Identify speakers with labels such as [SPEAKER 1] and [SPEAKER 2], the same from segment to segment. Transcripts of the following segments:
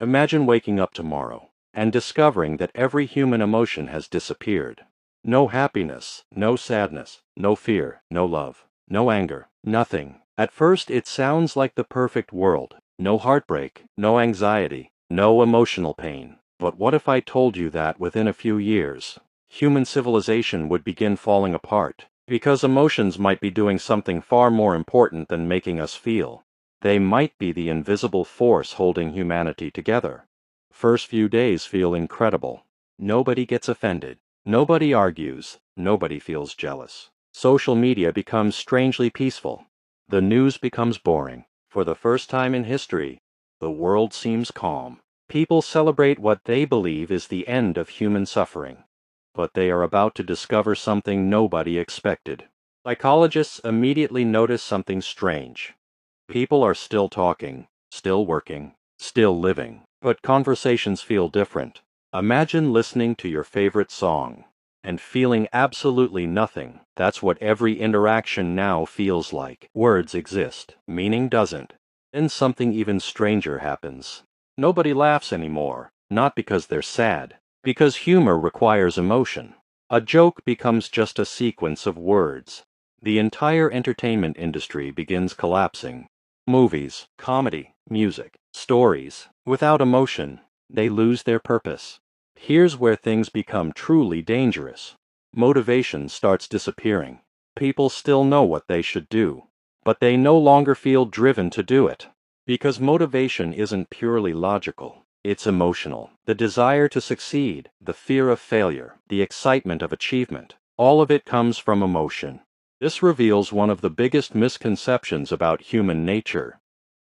[SPEAKER 1] Imagine waking up tomorrow and discovering that every human emotion has disappeared. No happiness, no sadness, no fear, no love, no anger, nothing. At first it sounds like the perfect world. No heartbreak, no anxiety, no emotional pain. But what if I told you that within a few years, human civilization would begin falling apart? Because emotions might be doing something far more important than making us feel. They might be the invisible force holding humanity together. First few days feel incredible. Nobody gets offended. Nobody argues. Nobody feels jealous. Social media becomes strangely peaceful. The news becomes boring. For the first time in history, the world seems calm. People celebrate what they believe is the end of human suffering. But they are about to discover something nobody expected. Psychologists immediately notice something strange. People are still talking, still working, still living, but conversations feel different. Imagine listening to your favorite song and feeling absolutely nothing. That's what every interaction now feels like. Words exist, meaning doesn't. Then something even stranger happens. Nobody laughs anymore, not because they're sad, because humor requires emotion. A joke becomes just a sequence of words. The entire entertainment industry begins collapsing. Movies, comedy, music, stories, without emotion, they lose their purpose. Here's where things become truly dangerous. Motivation starts disappearing. People still know what they should do, but they no longer feel driven to do it. Because motivation isn't purely logical, it's emotional. The desire to succeed, the fear of failure, the excitement of achievement, all of it comes from emotion. This reveals one of the biggest misconceptions about human nature.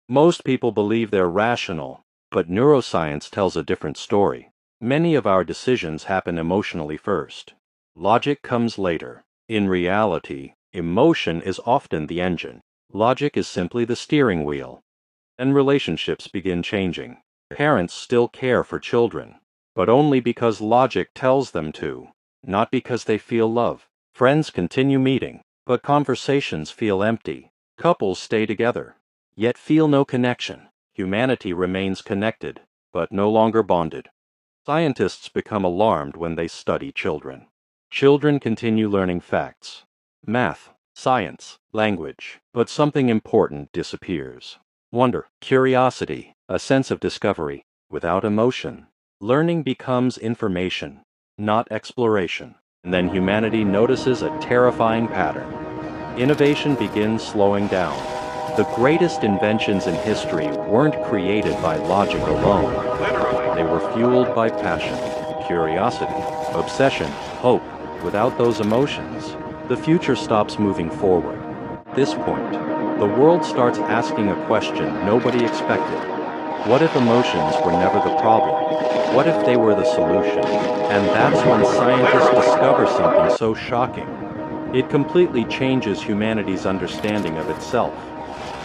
[SPEAKER 1] Most people believe they're rational, but neuroscience tells a different story. Many of our decisions happen emotionally first. Logic comes later. In reality, emotion is often the engine. Logic is simply the steering wheel. Then relationships begin changing. Parents still care for children, but only because logic tells them to, not because they feel love. Friends continue meeting, but conversations feel empty. Couples stay together, yet feel no connection. Humanity remains connected, but no longer bonded. Scientists become alarmed when they study children. Children continue learning facts, math, science, language, but something important disappears. Wonder, curiosity, a sense of discovery. Without emotion, learning becomes information, not exploration. And then humanity notices a terrifying pattern. Innovation begins slowing down. The greatest inventions in history weren't created by logic alone. They were fueled by passion, curiosity, obsession, hope. Without those emotions, the future stops moving forward. At this point, the world starts asking a question nobody expected. What if emotions were never the problem? What if they were the solution? And that's when scientists discover something so shocking. It completely changes humanity's understanding of itself.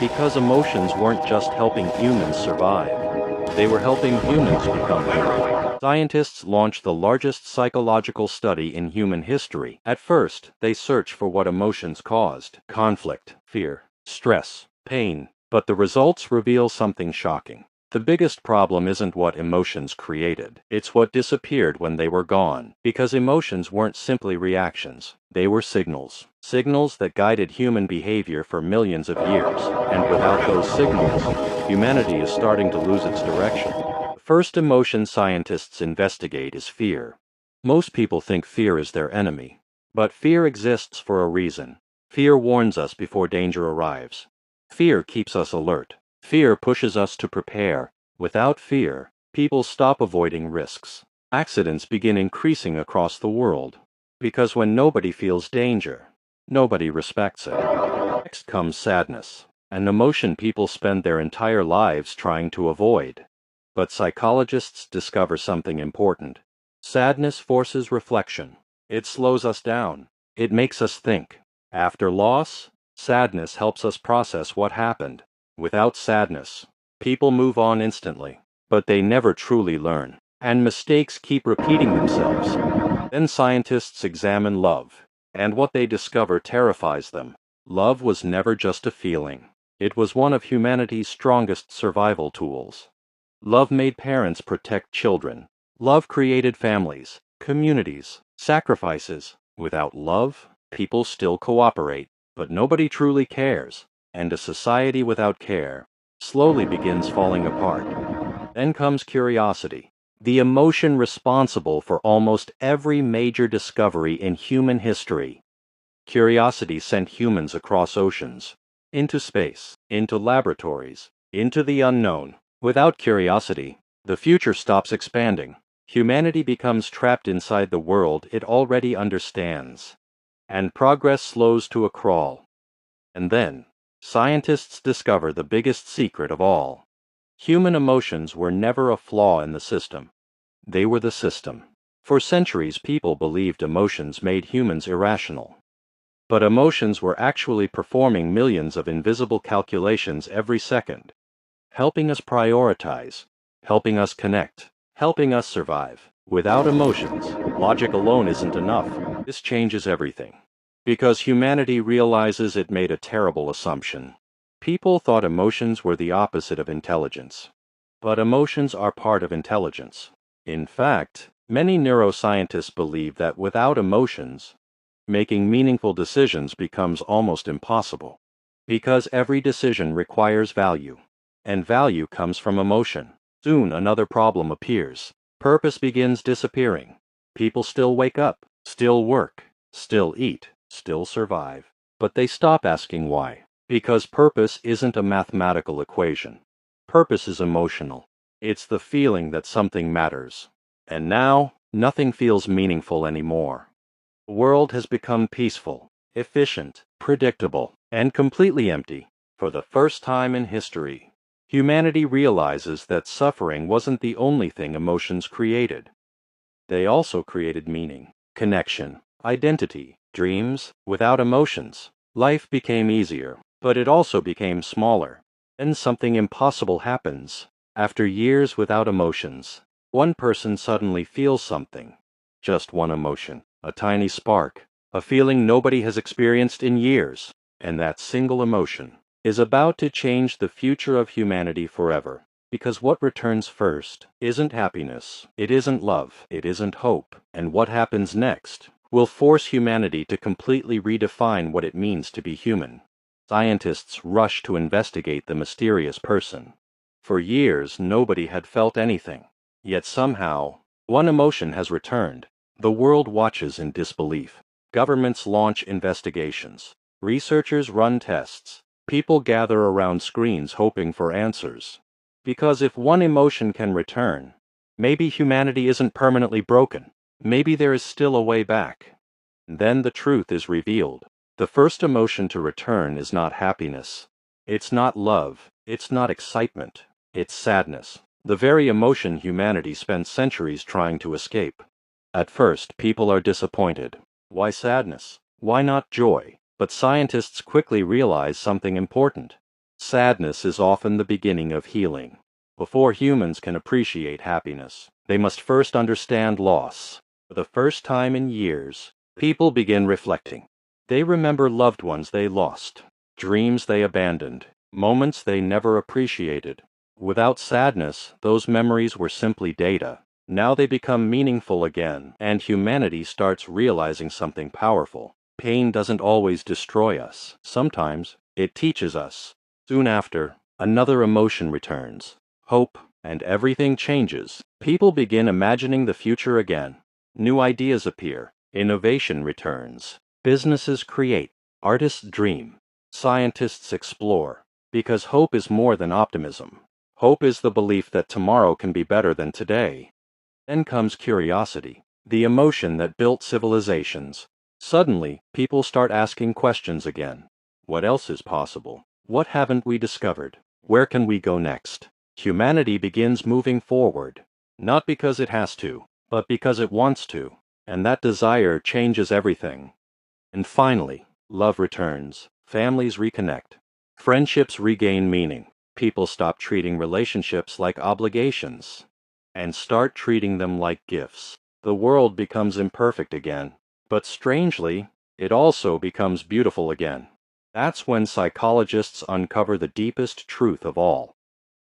[SPEAKER 1] Because emotions weren't just helping humans survive, they were helping humans become human. Scientists launched the largest psychological study in human history. At first, they searched for what emotions caused: conflict, fear, stress, pain. But the results reveal something shocking. The biggest problem isn't what emotions created, it's what disappeared when they were gone. Because emotions weren't simply reactions, they were signals. Signals that guided human behavior for millions of years. And without those signals, humanity is starting to lose its direction. The first emotion scientists investigate is fear. Most people think fear is their enemy. But fear exists for a reason. Fear warns us before danger arrives. Fear keeps us alert. Fear pushes us to prepare. Without fear, people stop avoiding risks. Accidents begin increasing across the world. Because when nobody feels danger, nobody respects it. Next comes sadness, an emotion people spend their entire lives trying to avoid. But psychologists discover something important. Sadness forces reflection. It slows us down. It makes us think. After loss, sadness helps us process what happened. Without sadness, people move on instantly, but they never truly learn, and mistakes keep repeating themselves. Then scientists examine love, and what they discover terrifies them. Love was never just a feeling. It was one of humanity's strongest survival tools. Love made parents protect children. Love created families, communities, sacrifices. Without love, people still cooperate, but nobody truly cares, and a society without care slowly begins falling apart. Then comes curiosity, the emotion responsible for almost every major discovery in human history. Curiosity sent humans across oceans, into space, into laboratories, into the unknown. Without curiosity, the future stops expanding. Humanity becomes trapped inside the world it already understands, and progress slows to a crawl. And then, scientists discover the biggest secret of all. Human emotions were never a flaw in the system. They were the system. For centuries, people believed emotions made humans irrational. But emotions were actually performing millions of invisible calculations every second, helping us prioritize, helping us connect, helping us survive. Without emotions, logic alone isn't enough. This changes everything. Because humanity realizes it made a terrible assumption. People thought emotions were the opposite of intelligence. But emotions are part of intelligence. In fact, many neuroscientists believe that without emotions, making meaningful decisions becomes almost impossible. Because every decision requires value, and value comes from emotion. Soon another problem appears. Purpose begins disappearing. People still wake up, still work, still eat, still survive. But they stop asking why. Because purpose isn't a mathematical equation. Purpose is emotional. It's the feeling that something matters. And now, nothing feels meaningful anymore. The world has become peaceful, efficient, predictable, and completely empty. For the first time in history, humanity realizes that suffering wasn't the only thing emotions created. They also created meaning, connection, identity, dreams. Without emotions, life became easier, but it also became smaller. Then something impossible happens. After years without emotions, one person suddenly feels something. Just one emotion, a tiny spark, a feeling nobody has experienced in years. And that single emotion is about to change the future of humanity forever. Because what returns first isn't happiness, it isn't love, it isn't hope. And what happens next will force humanity to completely redefine what it means to be human. Scientists rush to investigate the mysterious person. For years, nobody had felt anything. Yet somehow, one emotion has returned. The world watches in disbelief. Governments launch investigations. Researchers run tests. People gather around screens hoping for answers. Because if one emotion can return, maybe humanity isn't permanently broken. Maybe there is still a way back. Then the truth is revealed. The first emotion to return is not happiness. It's not love. It's not excitement. It's sadness. The very emotion humanity spent centuries trying to escape. At first, people are disappointed. Why sadness? Why not joy? But scientists quickly realize something important. Sadness is often the beginning of healing. Before humans can appreciate happiness, they must first understand loss. For the first time in years, people begin reflecting. They remember loved ones they lost, dreams they abandoned, moments they never appreciated. Without sadness, those memories were simply data. Now they become meaningful again, and humanity starts realizing something powerful. Pain doesn't always destroy us. Sometimes it teaches us. Soon after, another emotion returns. Hope, and everything changes. People begin imagining the future again. New ideas appear. Innovation returns. Businesses create. Artists dream. Scientists explore. Because hope is more than optimism. Hope is the belief that tomorrow can be better than today. Then comes curiosity, the emotion that built civilizations. Suddenly, people start asking questions again. What else is possible? What haven't we discovered? Where can we go next? Humanity begins moving forward, not because it has to, but because it wants to. And that desire changes everything. And finally, love returns. Families reconnect. Friendships regain meaning. People stop treating relationships like obligations and start treating them like gifts. The world becomes imperfect again, but strangely, it also becomes beautiful again. That's when psychologists uncover the deepest truth of all.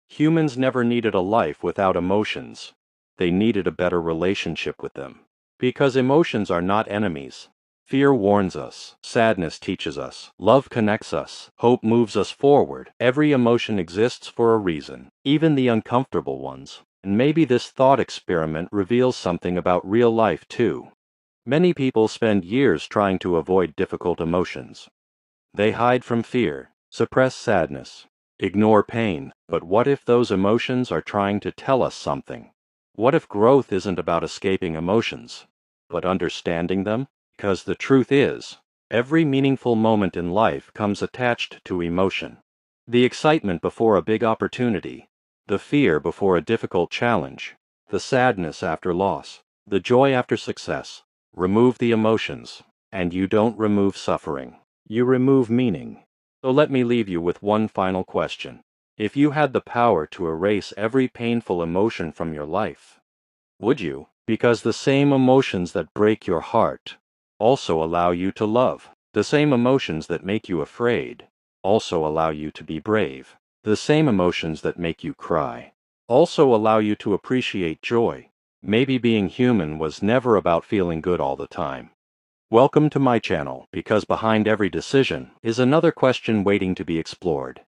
[SPEAKER 1] Humans never needed a life without emotions. They needed a better relationship with them. Because emotions are not enemies. Fear warns us, sadness teaches us, love connects us, hope moves us forward. Every emotion exists for a reason, even the uncomfortable ones. And maybe this thought experiment reveals something about real life too. Many people spend years trying to avoid difficult emotions. They hide from fear, suppress sadness, ignore pain. But what if those emotions are trying to tell us something? What if growth isn't about escaping emotions, but understanding them? Because the truth is, every meaningful moment in life comes attached to emotion. The excitement before a big opportunity, the fear before a difficult challenge, the sadness after loss, the joy after success. Remove the emotions, and you don't remove suffering. You remove meaning. So let me leave you with one final question. If you had the power to erase every painful emotion from your life, would you? Because the same emotions that break your heart also allow you to love. The same emotions that make you afraid also allow you to be brave. The same emotions that make you cry also allow you to appreciate joy. Maybe being human was never about feeling good all the time. Welcome to my channel, because behind every decision is another question waiting to be explored.